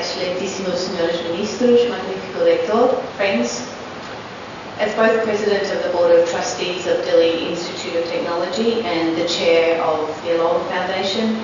excelentísimos senhores ministros, magnífico lector, friends. As both President of the Board of Trustees of Dili Institute of Technology and the Chair of the Alola Foundation,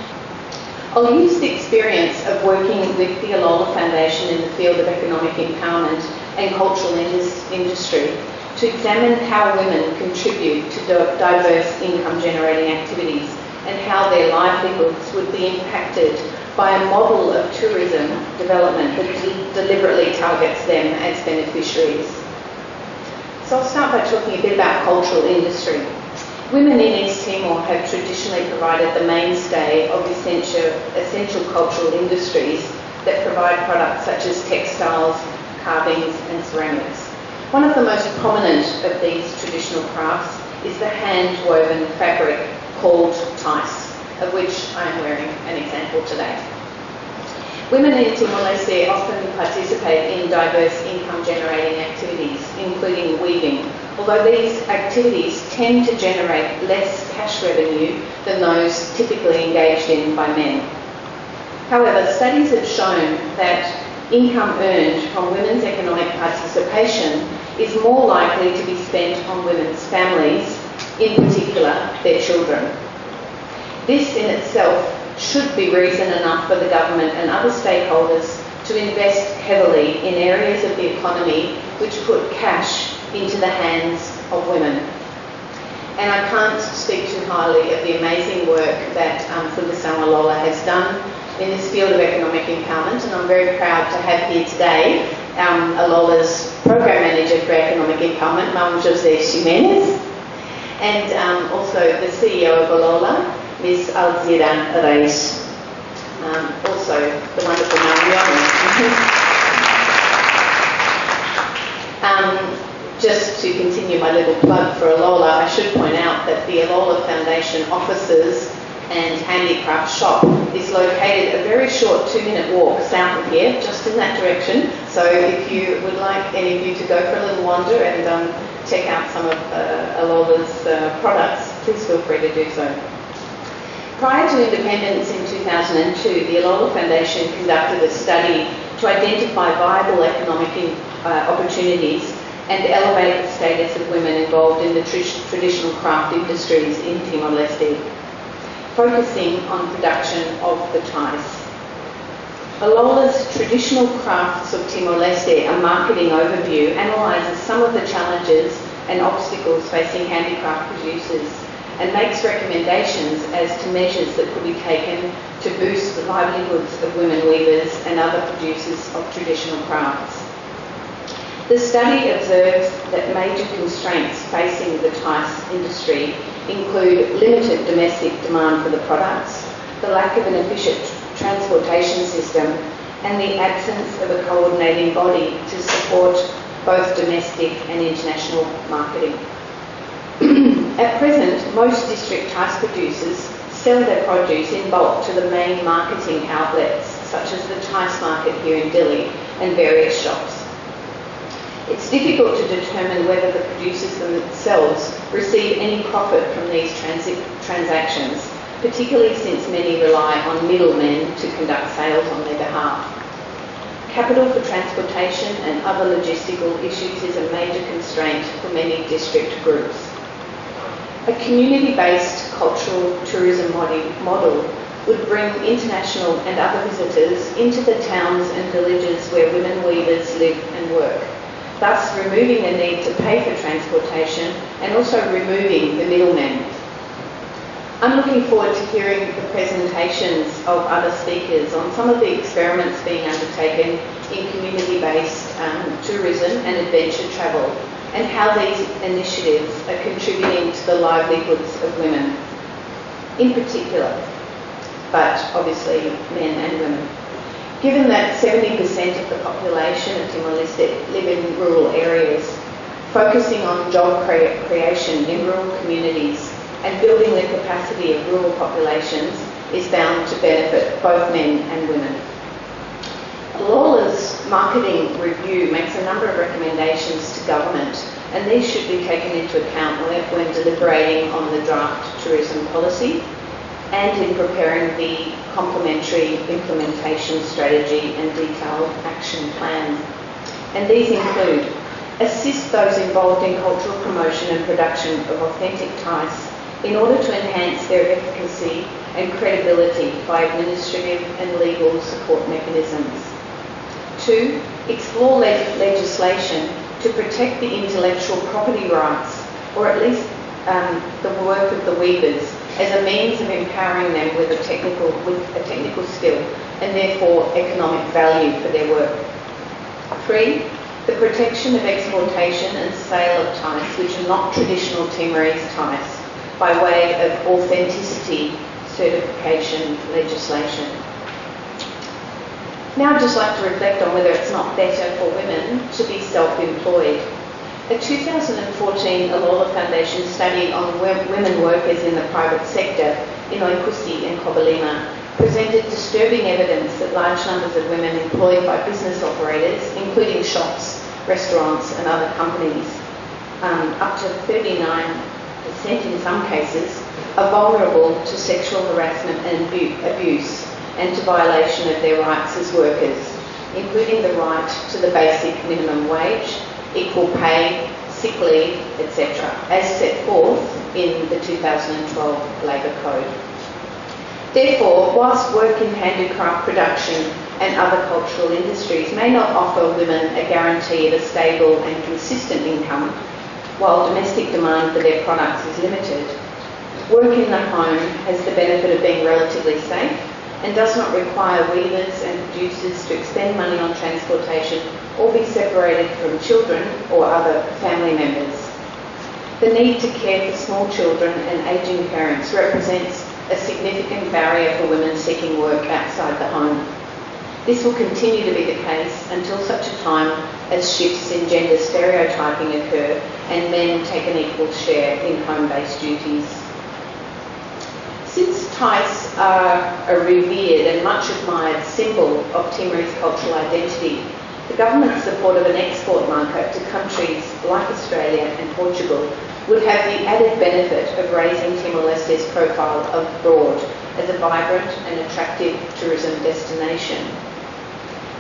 I'll use the experience of working with the Alola Foundation in the field of economic empowerment and cultural industry to examine how women contribute to diverse income-generating activities and how their livelihoods would be impacted by a model of tourism development that deliberately targets them as beneficiaries. So I'll start by talking a bit about cultural industry. Women in East Timor have traditionally provided the mainstay of essential cultural industries that provide products such as textiles, carvings and ceramics. One of the most prominent of these traditional crafts is the hand-woven fabric called tais, of which I am wearing an example today. Women in Timor-Leste often participate in diverse income-generating activities, including weaving, although these activities tend to generate less cash revenue than those typically engaged in by men. However, studies have shown that income earned from women's economic participation is more likely to be spent on women's families, in particular their children. This in itself should be reason enough for the government and other stakeholders to invest heavily in areas of the economy which put cash into the hands of women. And I can't speak too highly of the amazing work that Gusmao Alola has done in this field of economic empowerment, and I'm very proud to have here today Alola's Program Manager for Economic Empowerment, Ma'am Jose Jimenez, and also the CEO of Alola, Ms. Alzira Reis, also the wonderful Ma'am Just to continue my little plug for Alola, I should point out that the Alola Foundation offices and handicraft shop is located a very short 2-minute walk south of here, just in that direction. So if you would like any of you to go for a little wander and check out some of Alola's products, please feel free to do so. Prior to independence in 2002, the Alola Foundation conducted a study to identify viable economic opportunities and elevate the status of women involved in the traditional craft industries in Timor-Leste, focusing on production of the tais. Alola's Traditional Crafts of Timor-Leste, a marketing overview, analyses some of the challenges and obstacles facing handicraft producers and makes recommendations as to measures that could be taken to boost the livelihoods of women weavers and other producers of traditional crafts. The study observes that major constraints facing the tais industry include limited domestic demand for the products, the lack of an efficient transportation system, and the absence of a coordinating body to support both domestic and international marketing. At present, most district tais producers sell their produce in bulk to the main marketing outlets, such as the tais market here in Dili and various shops. It's difficult to determine whether the producers themselves receive any profit from these transactions, particularly since many rely on middlemen to conduct sales on their behalf. Capital for transportation and other logistical issues is a major constraint for many district groups. A community-based cultural tourism model would bring international and other visitors into the towns and villages where women weavers live and work, thus removing the need to pay for transportation and also removing the middlemen. I'm looking forward to hearing the presentations of other speakers on some of the experiments being undertaken in community-based tourism and adventure travel, and how these initiatives are contributing to the livelihoods of women in particular, but obviously men and women. Given that 70% of the population of Timor-Leste live in rural areas, focusing on job creation in rural communities and building the capacity of rural populations is bound to benefit both men and women. Alola's marketing review makes a number of recommendations to government, and these should be taken into account when deliberating on the draft tourism policy. and in preparing the complementary implementation strategy and detailed action plan. And these include assist those involved in cultural promotion and production of authentic tais in order to enhance their efficacy and credibility by administrative and legal support mechanisms. 2, explore legislation to protect the intellectual property rights, or at least the work of the weavers, as a means of empowering them with a technical skill and therefore economic value for their work. 3, the protection of exportation and sale of tais which are not traditional Timorese tais by way of authenticity certification legislation. Now I'd just like to reflect on whether it's not better for women to be self-employed. A 2014 Alola Foundation study on women workers in the private sector in Oikusi and Kobalima presented disturbing evidence that large numbers of women employed by business operators, including shops, restaurants and other companies, up to 39% in some cases, are vulnerable to sexual harassment and abuse and to violation of their rights as workers, including the right to the basic minimum wage, equal pay, sick leave, etc., as set forth in the 2012 Labour Code. Therefore, whilst work in handicraft production and other cultural industries may not offer women a guarantee of a stable and consistent income, while domestic demand for their products is limited, work in the home has the benefit of being relatively safe and does not require weavers and producers to expend money on transportation or be separated from children or other family members. The need to care for small children and ageing parents represents a significant barrier for women seeking work outside the home. This will continue to be the case until such a time as shifts in gender stereotyping occur and men take an equal share in home-based duties. Since tais are a revered and much admired symbol of Timorese cultural identity, the government's support of an export market to countries like Australia and Portugal would have the added benefit of raising Timor-Leste's profile abroad as a vibrant and attractive tourism destination.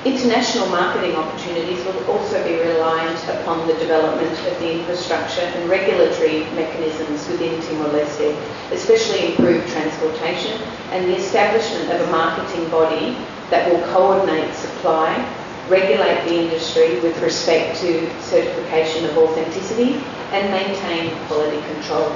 International marketing opportunities will also be reliant upon the development of the infrastructure and regulatory mechanisms within Timor-Leste, especially improved transportation and the establishment of a marketing body that will coordinate supply, regulate the industry with respect to certification of authenticity and maintain quality control.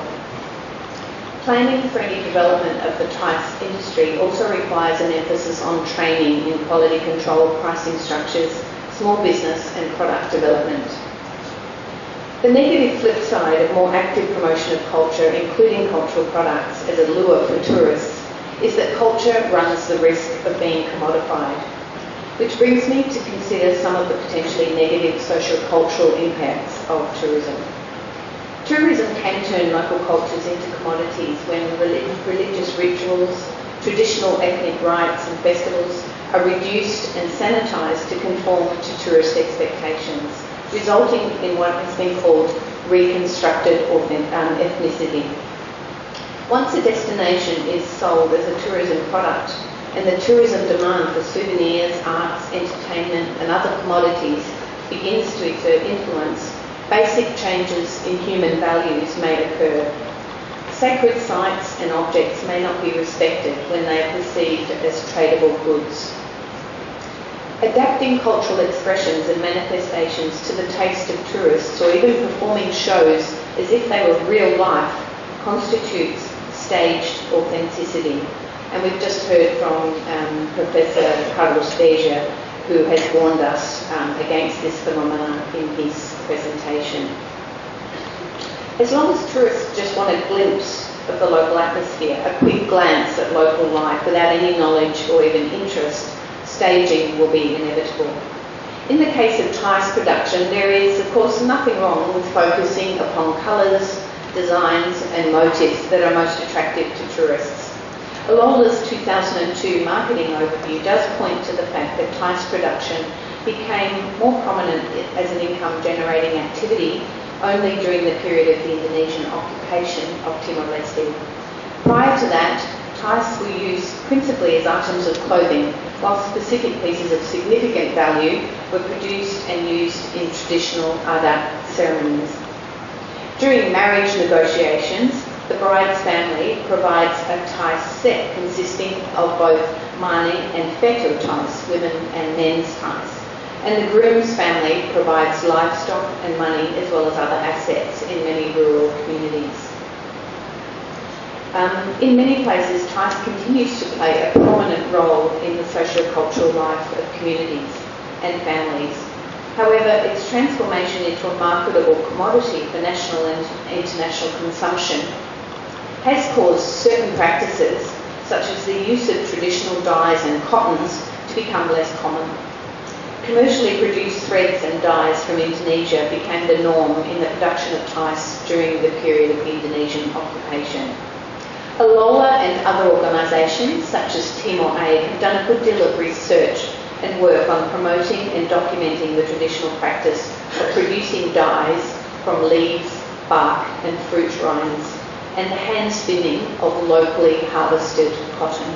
Planning for any development of the tais industry also requires an emphasis on training in quality control, pricing structures, small business and product development. The negative flip side of more active promotion of culture, including cultural products as a lure for tourists, is that culture runs the risk of being commodified. Which brings me to consider some of the potentially negative socio-cultural impacts of tourism. Tourism can turn local cultures into commodities when religious rituals, traditional ethnic rites and festivals are reduced and sanitised to conform to tourist expectations, resulting in what has been called reconstructed ethnicity. Once a destination is sold as a tourism product, and the tourism demand for souvenirs, arts, entertainment and other commodities begins to exert influence, basic changes in human values may occur. Sacred sites and objects may not be respected when they are perceived as tradable goods. Adapting cultural expressions and manifestations to the taste of tourists, or even performing shows as if they were real life, constitutes staged authenticity. And we've just heard from Professor Carlos Beja, who has warned us against this phenomenon in his presentation. As long as tourists just want a glimpse of the local atmosphere, a quick glance at local life without any knowledge or even interest, staging will be inevitable. In the case of tais production, there is, of course, nothing wrong with focusing upon colours, designs and motifs that are most attractive to tourists. Alola's 2002 marketing overview does point to the fact that tais production became more prominent as an income-generating activity only during the period of the Indonesian occupation of Timor-Leste. Prior to that, tais were used principally as items of clothing, while specific pieces of significant value were produced and used in traditional adat ceremonies. During marriage negotiations, the bride's family provides a tais set consisting of both mani and fetu tais, women and men's tais. And the groom's family provides livestock and money as well as other assets in many rural communities. In many places, tais continues to play a prominent role in the socio-cultural life of communities and families. However, its transformation into a marketable commodity for national and international consumption has caused certain practices, such as the use of traditional dyes and cottons, to become less common. Commercially produced threads and dyes from Indonesia became the norm in the production of tais during the period of Indonesian occupation. Alola and other organisations, such as Timor-Leste, have done a good deal of research and work on promoting and documenting the traditional practice of producing dyes from leaves, bark and fruit rinds, and the hand spinning of locally harvested cotton.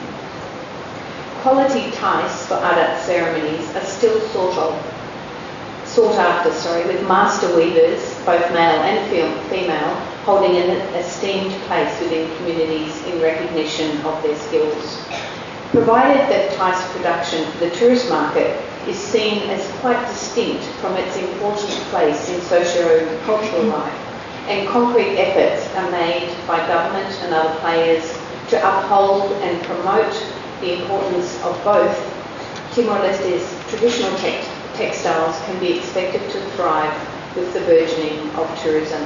Quality tais for adat ceremonies are still sought after, with master weavers, both male and female, holding an esteemed place within communities in recognition of their skills. Provided that tais production for the tourist market is seen as quite distinct from its important place in socio-cultural life, and concrete efforts are made by government and other players to uphold and promote the importance of both, Timor-Leste's traditional textiles can be expected to thrive with the burgeoning of tourism.